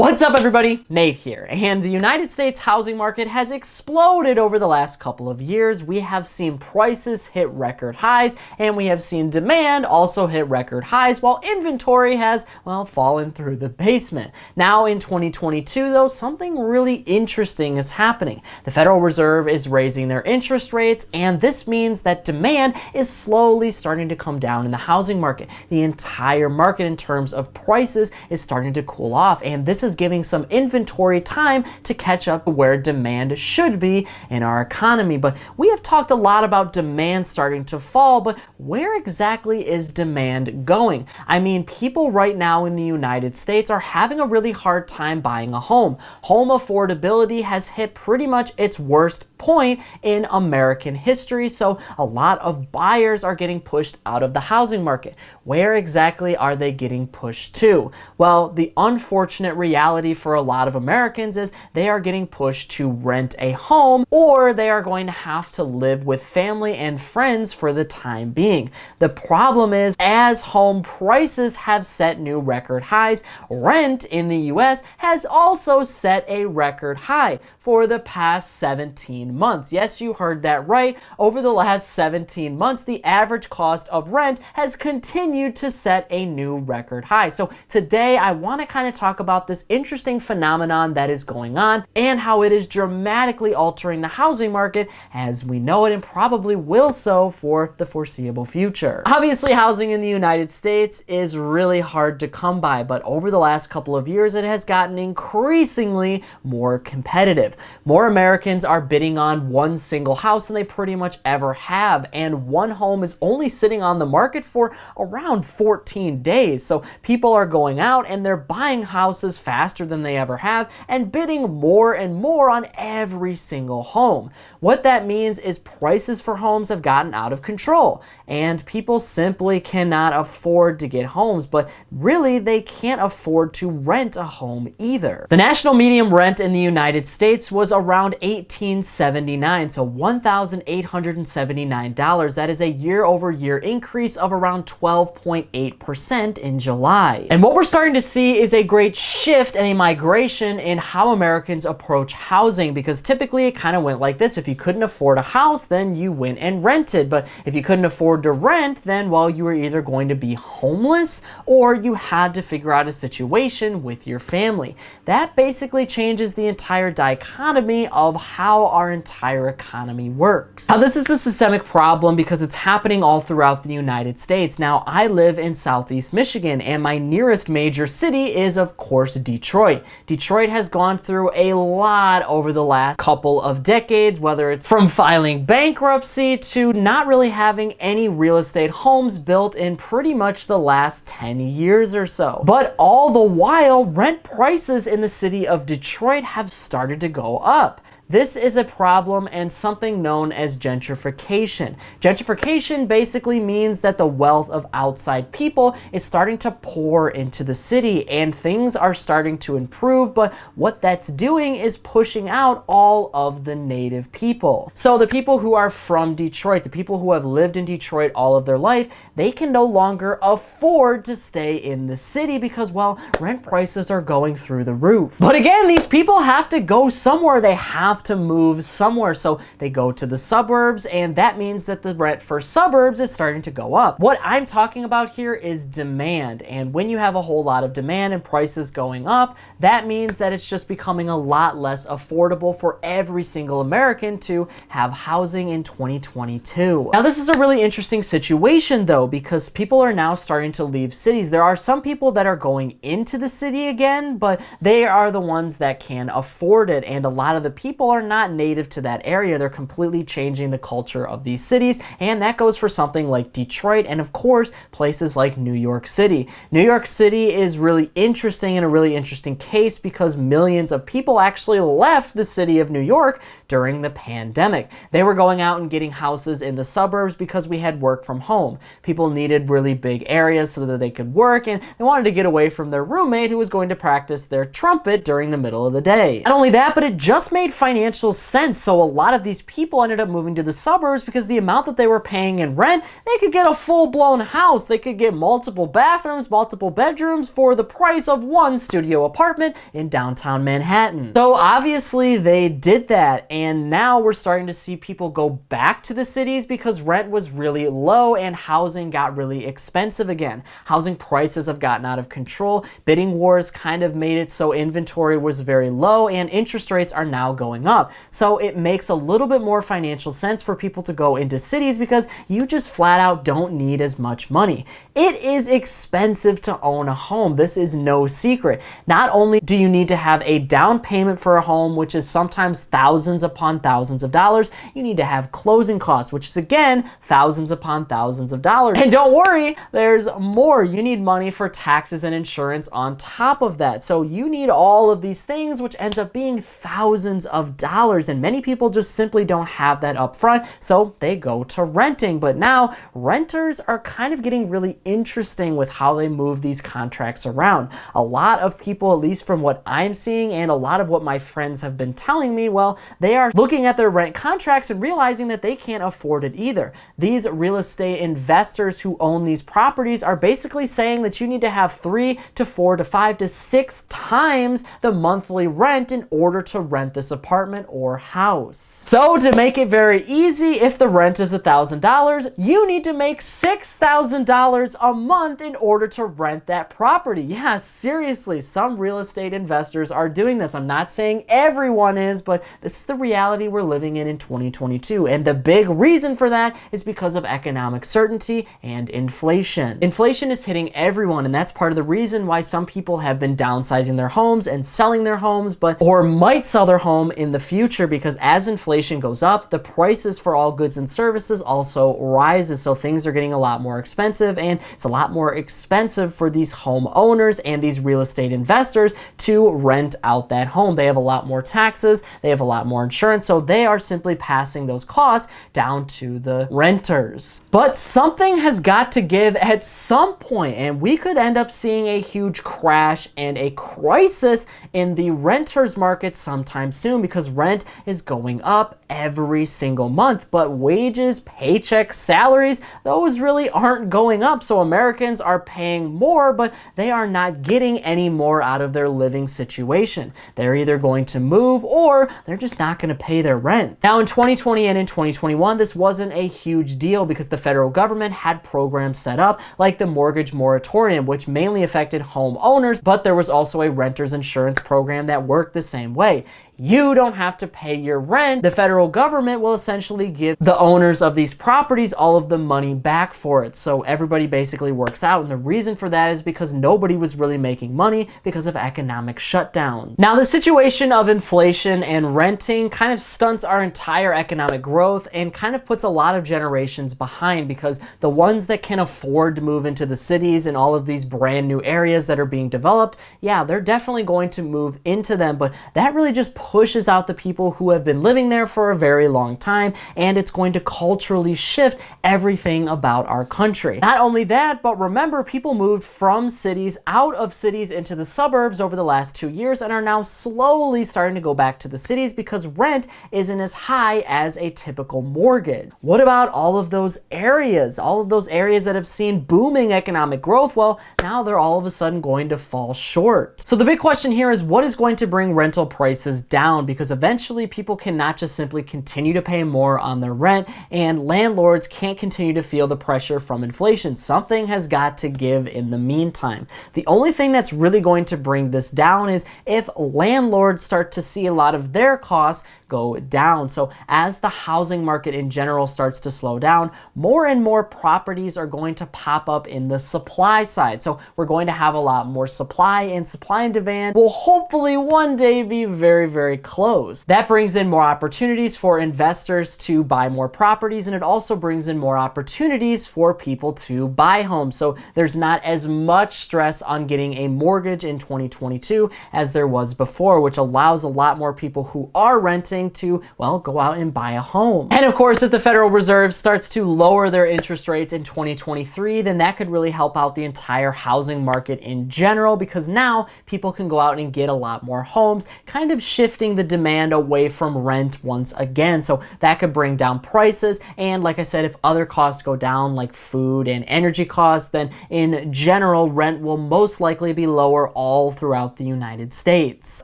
What's up everybody, Nate here, and the United States housing market has exploded over the last couple of years. We have seen prices hit record highs, and we have seen demand also hit record highs, while inventory has, well, fallen through the basement. Now in 2022 though, something really interesting is happening. The Federal Reserve is raising their interest rates, and this means that demand is slowly starting to come down in the housing market. The entire market in terms of prices is starting to cool off, and this is giving some inventory time to catch up to where demand should be in our economy. But we have talked a lot about demand starting to fall, but where exactly is demand going? I mean, people right now in the United States are having a really hard time buying a home. Home affordability has hit pretty much its worst point in American history, so a lot of buyers are getting pushed out of the housing market. Where exactly are they getting pushed to? Well, the unfortunate reality for a lot of Americans is they are getting pushed to rent a home, or they are going to have to live with family and friends for the time being. The problem is, as home prices have set new record highs, rent in the US has also set a record high for the past 17 months. Yes, you heard that right. Over the last 17 months, the average cost of rent has continued to set a new record high. So today I want to kind of talk about this interesting phenomenon that is going on and how it is dramatically altering the housing market as we know it, and probably will so for the foreseeable future. Obviously, housing in the United States is really hard to come by, but over the last couple of years, it has gotten increasingly more competitive. More Americans are bidding on one single house than they pretty much ever have, and one home is only sitting on the market for around 14 days. So people are going out and they're buying houses faster than they ever have and bidding more and more on every single home. What that means is prices for homes have gotten out of control, and people simply cannot afford to get homes, but really they can't afford to rent a home either. The national median rent in the United States was around $1,879, so $1,879. That is a year-over-year increase of around 12.8% in July. And what we're starting to see is a great shift and a migration in how Americans approach housing, because typically it kind of went like this. If you couldn't afford a house, then you went and rented. But if you couldn't afford to rent, then, well, you were either going to be homeless or you had to figure out a situation with your family. That basically changes the entire dichotomy of how our entire economy works. Now, this is a systemic problem because it's happening all throughout the United States. Now, I live in Southeast Michigan, and my nearest major city is, of course, Detroit. Detroit has gone through a lot over the last couple of decades, whether it's from filing bankruptcy to not really having any real estate homes built in pretty much the last 10 years or so. But all the while, rent prices in the city of Detroit have started to go up. This is a problem and something known as gentrification. Gentrification basically means that the wealth of outside people is starting to pour into the city, and things are starting to improve, but what that's doing is pushing out all of the native people. So the people who are from Detroit, the people who have lived in Detroit all of their life, they can no longer afford to stay in the city because, well, rent prices are going through the roof. But again, these people have to go somewhere. They have to move somewhere, so they go to the suburbs, and that means that the rent for suburbs is starting to go up. What I'm talking about here is demand, and when you have a whole lot of demand and prices going up, that means that it's just becoming a lot less affordable for every single American to have housing in 2022. Now, this is a really interesting situation though, because people are now starting to leave cities. There are some people that are going into the city again, but they are the ones that can afford it, and a lot of the people are not native to that area. They're completely changing the culture of these cities, and that goes for something like Detroit and, of course, places like New York City. New York City is really interesting and a really interesting case because millions of people actually left the city of New York during the pandemic. They were going out and getting houses in the suburbs because we had work from home. People needed really big areas so that they could work, and they wanted to get away from their roommate who was going to practice their trumpet during the middle of the day. Not only that, but it just made financial financial sense. So a lot of these people ended up moving to the suburbs because the amount that they were paying in rent, they could get a full-blown house. They could get multiple bathrooms, multiple bedrooms for the price of one studio apartment in downtown Manhattan. So obviously they did that, and now we're starting to see people go back to the cities because rent was really low and housing got really expensive again. Housing prices have gotten out of control. Bidding wars kind of made it so inventory was very low and interest rates are now going up. So it makes a little bit more financial sense for people to go into cities because you just flat out don't need as much money. It is expensive to own a home. This is no secret. Not only do you need to have a down payment for a home, which is sometimes thousands upon thousands of dollars, you need to have closing costs, which is again thousands upon thousands of dollars. And don't worry, there's more. You need money for taxes and insurance on top of that. So you need all of these things, which ends up being thousands of dollars. And many people just simply don't have that up front, so they go to renting. But now renters are kind of getting really interesting with how they move these contracts around. A lot of people, at least from what I'm seeing and a lot of what my friends have been telling me, well, they are looking at their rent contracts and realizing that they can't afford it either. These real estate investors who own these properties are basically saying that you need to have 3 to 4 to 5 to 6 times the monthly rent in order to rent this apartment or house. So to make it very easy, if the rent is $1,000, you need to make $6,000 a month in order to rent that property. Yeah, seriously, some real estate investors are doing this. I'm not saying everyone is, but this is the reality we're living in 2022. And the big reason for that is because of economic certainty and inflation. Inflation is hitting everyone, and that's part of the reason why some people have been downsizing their homes and selling their homes, or might sell their home in the future, because as inflation goes up, the prices for all goods and services also rises. So things are getting a lot more expensive, and it's a lot more expensive for these homeowners and these real estate investors to rent out that home. They have a lot more taxes, they have a lot more insurance, so they are simply passing those costs down to the renters. But something has got to give at some point, and we could end up seeing a huge crash and a crisis in the renters market sometime soon, because rent is going up every single month, but wages, paychecks, salaries, those really aren't going up. So Americans are paying more, but they are not getting any more out of their living situation. They're either going to move or they're just not going to pay their rent. Now in 2020 and in 2021, this wasn't a huge deal because the federal government had programs set up like the mortgage moratorium, which mainly affected homeowners, but there was also a renter's insurance program that worked the same way. You don't have to pay your rent. The federal government will essentially give the owners of these properties all of the money back for it. So everybody basically works out. And the reason for that is because nobody was really making money because of economic shutdown. Now, the situation of inflation and renting kind of stunts our entire economic growth and kind of puts a lot of generations behind, because the ones that can afford to move into the cities and all of these brand new areas that are being developed, yeah, they're definitely going to move into them. But that really just pushes out the people who have been living there for a very long time, and it's going to culturally shift everything about our country. Not only that, but remember, people moved from cities, out of cities, into the suburbs over the last 2 years and are now slowly starting to go back to the cities because rent isn't as high as a typical mortgage. What about all of those areas? All of those areas that have seen booming economic growth? Well, now they're all of a sudden going to fall short. So the big question here is, what is going to bring rental prices down? Because eventually people cannot just simply continue to pay more on their rent, and landlords can't continue to feel the pressure from inflation. Something has got to give in the meantime. The only thing that's really going to bring this down is if landlords start to see a lot of their costs go down. So as the housing market in general starts to slow down, more and more properties are going to pop up in the supply side. So we're going to have a lot more supply, and supply and demand will hopefully one day be very, very close. That brings in more opportunities for investors to buy more properties, and it also brings in more opportunities for people to buy homes. So there's not as much stress on getting a mortgage in 2022 as there was before, which allows a lot more people who are renting financing to, well, go out and buy a home. And of course, if the Federal Reserve starts to lower their interest rates in 2023, then that could really help out the entire housing market in general, because now people can go out and get a lot more homes, kind of shifting the demand away from rent once again. So that could bring down prices. And like I said, if other costs go down, like food and energy costs, then in general, rent will most likely be lower all throughout the United States.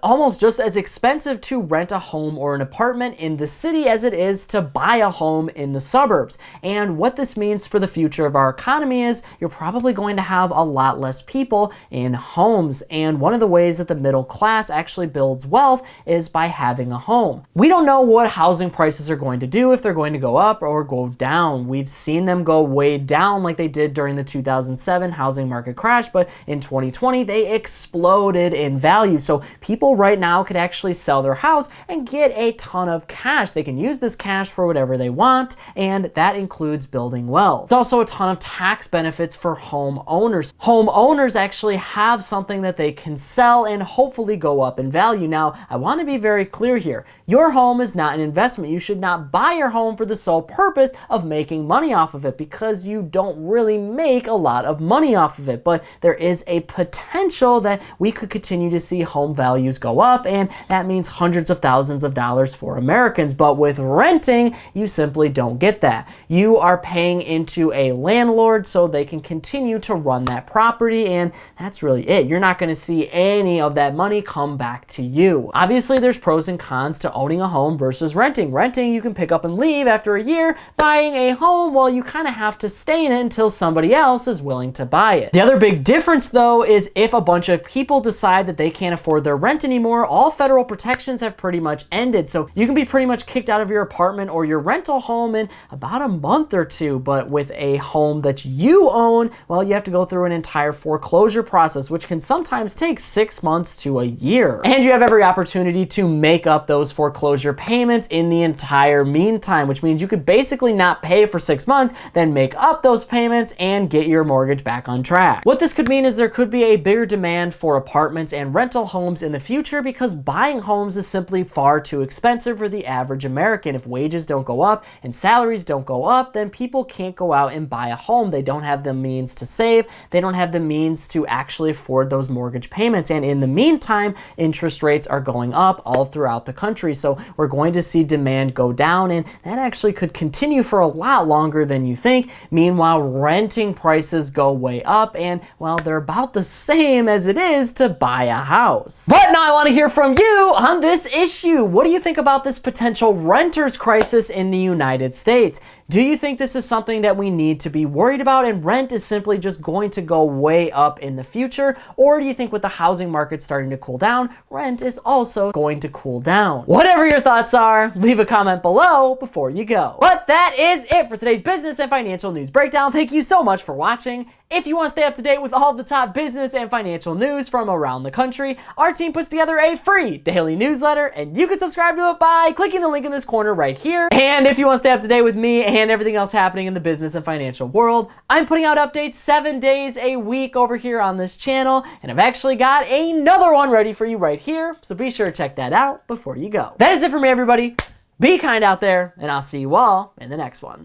Almost just as expensive to rent a home or an apartment in the city as it is to buy a home in the suburbs. And what this means for the future of our economy is you're probably going to have a lot less people in homes. And one of the ways that the middle class actually builds wealth is by having a home. We don't know what housing prices are going to do, if they're going to go up or go down. We've seen them go way down like they did during the 2007 housing market crash, but in 2020 they exploded in value. So people right now could actually sell their house and get a ton of cash. They can use this cash for whatever they want, and that includes building wealth. There's also a ton of tax benefits for homeowners. Homeowners actually have something that they can sell and hopefully go up in value. Now, I want to be very clear here. Your home is not an investment. You should not buy your home for the sole purpose of making money off of it, because you don't really make a lot of money off of it. But there is a potential that we could continue to see home values go up, and that means hundreds of thousands of dollars for Americans. But with renting, you simply don't get that. You are paying into a landlord so they can continue to run that property, and that's really it. You're not going to see any of that money come back to you. Obviously, there's pros and cons to owning a home versus renting. Renting, you can pick up and leave after a year. Buying a home, well, you kind of have to stay in it until somebody else is willing to buy it. The other big difference, though, is if a bunch of people decide that they can't afford their rent anymore, all federal protections have pretty much ended. So you can be pretty much kicked out of your apartment or your rental home in about a month or two. But with a home that you own, well, you have to go through an entire foreclosure process, which can sometimes take 6 months to a year. And you have every opportunity to make up those foreclosure payments in the entire meantime, which means you could basically not pay for 6 months, then make up those payments and get your mortgage back on track. What this could mean is there could be a bigger demand for apartments and rental homes in the future, because buying homes is simply far too expensive for the average American. If wages don't go up and salaries don't go up, then people can't go out and buy a home. They don't have the means to save. They don't have the means to actually afford those mortgage payments. And in the meantime, interest rates are going up all throughout the country. So we're going to see demand go down, and that actually could continue for a lot longer than you think. Meanwhile, renting prices go way up, and well, they're about the same as it is to buy a house. But now I want to hear from you on this issue. What do you think about this potential renters crisis in the United States? Do you think this is something that we need to be worried about, and rent is simply just going to go way up in the future? Or do you think with the housing market starting to cool down, rent is also going to cool down? Whatever your thoughts are, leave a comment below before you go. But that is it for today's business and financial news breakdown. Thank you so much for watching. If you want to stay up to date with all the top business and financial news from around the country, our team puts together a free daily newsletter, and you can subscribe to it by clicking the link in this corner right here. And if you want to stay up to date with me and everything else happening in the business and financial world, I'm putting out updates 7 days a week over here on this channel, and I've actually got another one ready for you right here, so be sure to check that out before you go. That is it for me, everybody. Be kind out there, and I'll see you all in the next one.